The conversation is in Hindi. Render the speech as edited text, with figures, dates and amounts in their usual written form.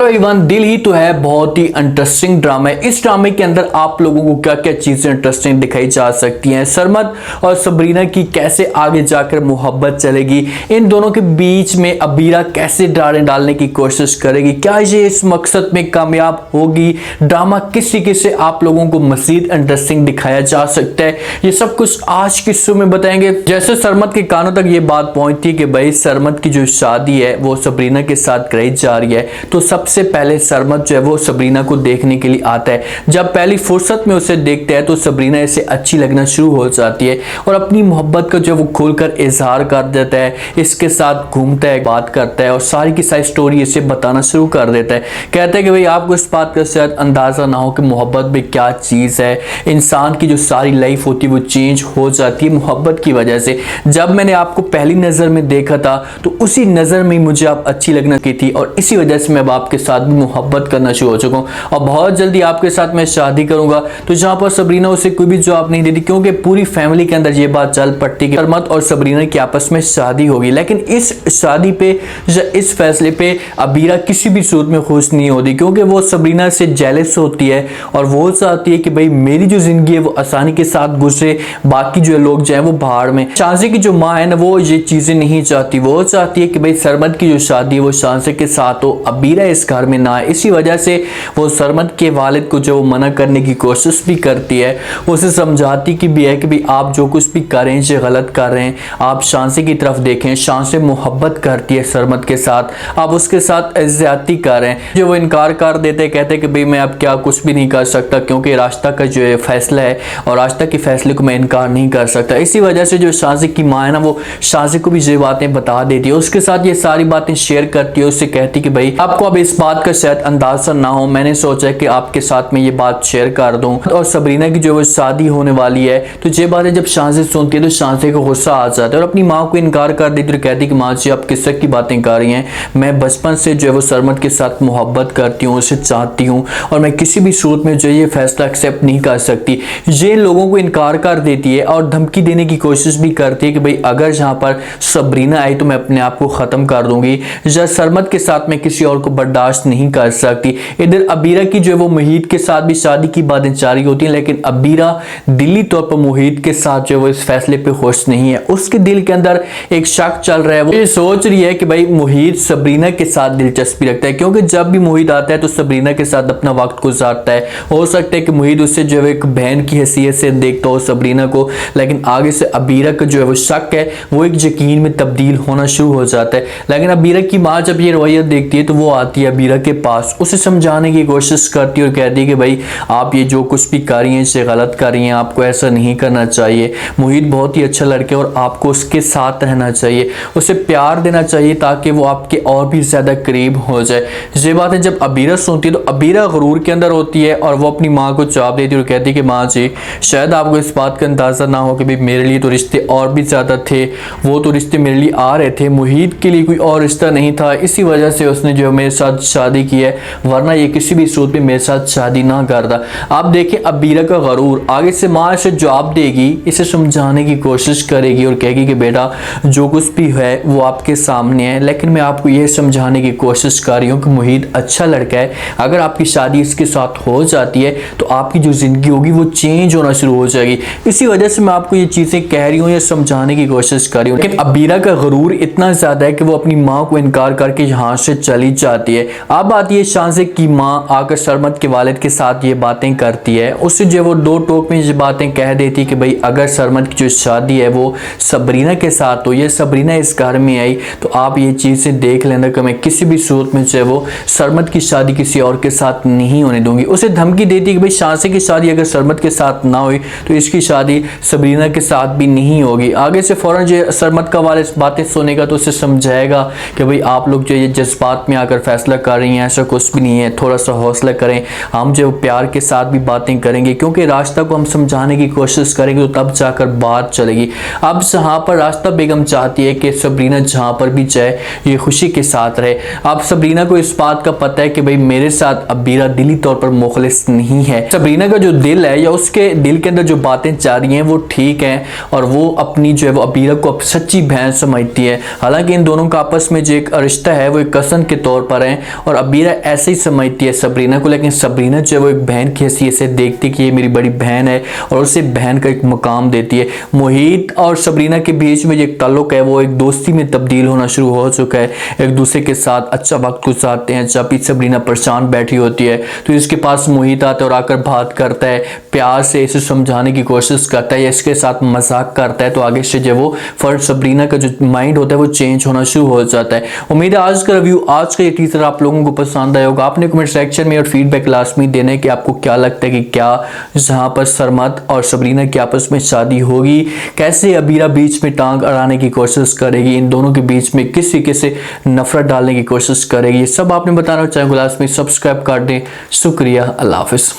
तो एवरीवन, दिल ही तो है बहुत ही इंटरेस्टिंग ड्रामा है। इस ड्रामे के अंदर आप लोगों को क्या क्या चीजें इंटरेस्टिंग दिखाई जा सकती हैं। सरमद और सबरीना की कैसे आगे जाकर मोहब्बत चलेगी, इन दोनों के बीच में अबीरा कैसे डालने की कोशिश करेगी, क्या ये इस मकसद में कामयाब होगी, ड्रामा किस तरीके से आप लोगों को मजीद इंटरेस्टिंग दिखाया जा सकता है, ये सब कुछ आज की शो में बताएंगे। जैसे सरमद के कानों तक ये बात पहुंचती है कि भाई सरमद की जो शादी है वो सबरीना के साथ कराई जा रही है, तो सबसे पहले सरमद जो है वो सबरीना को देखने के लिए आता है। जब पहली फुर्सत में उसे देखता है तो सबरीना इसे अच्छी लगना शुरू हो जाती है और अपनी मोहब्बत का जो वो खुलकर इजहार कर देता है, इसके साथ घूमता है, बात करता है और सारी की सारी स्टोरी इसे बताना शुरू कर देता है। कहता है कि भाई आपको इस बात का शायद अंदाजा ना हो कि मोहब्बत भी क्या चीज है। इंसान की जो सारी लाइफ होती है वो चेंज हो जाती है मोहब्बत की वजह से। जब मैंने आपको पहली नजर में देखा था तो उसी नजर में मुझे आप अच्छी लगना की थी और इसी वजह से मैं आपके साथ भी मोहब्बत करना शुरू हो चुका हूँ और बहुत जल्दी आपके साथ मैं शादी करूंगा। तो जहां पर सबरीना उसे कोई भी जवाब नहीं देती, क्योंकि पूरी फैमिली के अंदर ये बात चल पड़ती है कि सरमद और सबरीना की आपस में शादी होगी। लेकिन इस शादी पे या इस फैसले पे अबीरा किसी भी सूरत में खुश नहीं होती, क्योंकि वो सबरीना से जेलस होती है और वो चाहती है कि भाई मेरी जो जिंदगी है वो आसानी के साथ गुजरे, बाकी जो लोग जाए वो बाहर में। शांसे की जो माँ है ना वो ये चीजें नहीं चाहती, वो चाहती है कि भाई सरमद की जो शादी है वो शांसे के साथ हो, अबीरा इस घर में ना आए। इसी वजह से वो सरमद के वालिद को जो मना करने की कोशिश भी करती है, उसे समझाती कि भी है कि भी आप जो कुछ भी करें ये गलत कर रहे हैं, आप शांसे की तरफ देखें। शांसे मोहब्बत करती है सरमद के साथ, आप उसके साथ ज्यादती कर रहे हैं। जो वो इनकार कर देते, कहते कि भाई मैं अब क्या कुछ भी नहीं कर सकता, क्योंकि रास्ता का जो फैसला है और रास्ता के फैसले को मैं इनकार नहीं कर सकता। इसी वजह से जो शांसे की माँ है ना वो शांसे को भी ये बातें बता देती है, उसके साथ ये सारी बातें शेयर करती है। उससे कहती कि भाई आपको अब इस बात का शायद अंदाजा ना हो, मैंने सोचा कि आपके साथ में ये बात शेयर कर दूं। और सबरीना की जो वो शादी होने वाली है तो ये बातें जब शांसे सुनती है तो शांसे को गुस्सा आ जाता है और अपनी माँ को इनकार कर देती है। कहती कि माँ जी आप किस की बातें कर रही हैं, मैं बचपन से जो है वो सरमद के साथ मोहब्बत करती हूँ, उसे चाहती हूँ और मैं किसी भी सूरत में जो ये फैसला एक्सेप्ट नहीं कर सकती। ये लोगों को इनकार कर देती है और धमकी देने की कोशिश भी करती है कि भाई अगर यहाँ पर सबरीना आई तो मैं अपने आप को खत्म कर दूंगी, या सरमद के साथ मैं किसी और को बर्दाश्त नहीं कर सकती। इधर अबीरा की जो है वो मोहित के साथ भी शादी की बातें जारी होती हैं, लेकिन अबीरा दिली तौर पर मोहित के साथ जो है वो इस फैसले पे खुश नहीं है। उसके दिल के अंदर एक शक चल रहा है, वो ये सोच रही है कि भाई मोहित सबरीना के साथ दिलचस्पी रखता है, क्योंकि जब भी मोहित आता है तो सबरीना के साथ अपना वक्त गुजारता है। हो सकता है कि मोहित उससे जो है एक बहन की हैसियत से देखता हो सबरीना को, लेकिन आगे से अबीरा का जो है वो शक है वो एक यकीन में तब्दील होना शुरू हो जाता है। लेकिन अबीरा की माँ जब ये रवैया देखती है तो वो आती है अबीरा के पास, उसे समझाने की कोशिश करती है और कहती है कि भाई आप ये जो कुछ भी कर रही हैं इसे गलत कर रही हैं, आपको ऐसा नहीं करना चाहिए। मोहित बहुत ही अच्छा लड़का है और आपको उसके साथ रहना चाहिए, उसे प्यार देना चाहिए ताकि वो आपके और भी ज्यादा करीब हो जाए। ये बातें जब अबीरा सुनती है तो अबीरा गुरूर के अंदर होती है और वो अपनी माँ को जवाब देती है और कहती है कि माँ जी शायद आपको इस बात का अंदाजा ना हो कि भाई मेरे लिए तो रिश्ते और भी ज्यादा थे, वो तो रिश्ते मेरे लिए आ रहे थे, मोहित के लिए कोई और रिश्ता नहीं था, इसी वजह से उसने जो मेरे साथ शादी की है, वरना ये किसी भी सूरत में मेरे साथ शादी ना करता। आप देखिए अबीरा का गरूर, आगे से माँ इसे जवाब देगी, इसे समझाने की कोशिश करेगी और कहेगी कि बेटा जो कुछ भी है वो आपके सामने है, लेकिन मैं आपको यह समझाने की कोशिश कर रही हूँ कि मोहित अच्छा लड़का है, अगर आपकी शादी इसके साथ हो जाती है तो आपकी जो जिंदगी होगी वो चेंज होना शुरू हो जाएगी। इसी वजह से मैं आपको ये चीजें कह रही हूँ या समझाने की कोशिश कर रही हूँ। लेकिन अबीरा का गरूर इतना ज्यादा है कि वो अपनी माँ को इनकार करके यहाँ से चली जाती है। अब आती है शांसे की माँ, आकर सरमद के वालिद के साथ ये बातें करती है, उससे जो वो दो टोक में ये बातें कह देती कि भाई अगर सरमद की जो शादी है वो सबरीना के साथ हो, ये सबरीना इस घर में आई तो आप ये चीजें देख लेना कि मैं किसी भी सूरत में जो वो सरमद की शादी किसी और के साथ नहीं होने दूंगी। उसे धमकी देती कि भाई शांसे की शादी अगर सरमद के साथ ना हुई तो इसकी शादी सबरीना के साथ भी नहीं होगी। आगे से फौरन जो सरमद का वालिद बातें सुनेगा तो उसे समझाएगा कि भाई आप लोग जो ये जज्बात में आकर फैसला कर रही हैं ऐसा कुछ भी नहीं है, थोड़ा सा हौसला करें, हम जो प्यार के साथ भी बातें करेंगे, क्योंकि रास्ता को हम समझाने की कोशिश करेंगे तो तब जाकर बात चलेगी। अब जहाँ पर रास्ता बेगम चाहती है कि सबरीना जहाँ पर भी जाए ये खुशी के साथ रहे। अब सबरीना को इस बात का पता है कि भाई मेरे साथ अबीरा दिली तौर पर मुखलिस नहीं है, सबरीना का जो दिल है या उसके दिल के अंदर जो बातें चाह रही हैं वो ठीक है और वो अपनी जो है वो अबीरा को सच्ची बहन समझती है। हालांकि इन दोनों का आपस में जो एक रिश्ता है वो एक कसन के तौर पर है, और अबीरा ऐसे ही समझती है सबरीना को, लेकिन सबरीना जो है वो एक बहन की हैसियत से देखती है कि ये मेरी बड़ी बहन है और उसे बहन का एक मकाम देती है। मोहित और सबरीना के बीच में जो एक ताल्लुक है वो एक दोस्ती में तब्दील होना शुरू हो चुका है। एक दूसरे के साथ अच्छा वक्त गुजारते हैं। जब भी सबरीना परेशान बैठी होती है तो इसके पास मोहित आता है और आकर बात करता है, प्यार से इसे समझाने की कोशिश करता है या इसके साथ मजाक करता है, तो आगे से जो वो फर्स्ट सबरीना का जो माइंड होता है वो चेंज होना शुरू हो जाता है। उम्मीद है आज का रिव्यू, आज का ये टीजर आप लोगों को पसंद आया होगा। आपने कमेंट सेक्शन में और फीडबैक लाजमी देने कि आपको क्या लगता है कि क्या जहां पर सरमद और सबरीना की आपस में शादी होगी, कैसे अबीरा बीच में टांग अड़ाने की कोशिश करेगी, इन दोनों के बीच में किसी किसी नफरत डालने की कोशिश करेगी, ये सब आपने बताना। चाहे लाजमी सब्सक्राइब कर दें। शुक्रिया, अल्लाह हाफिज।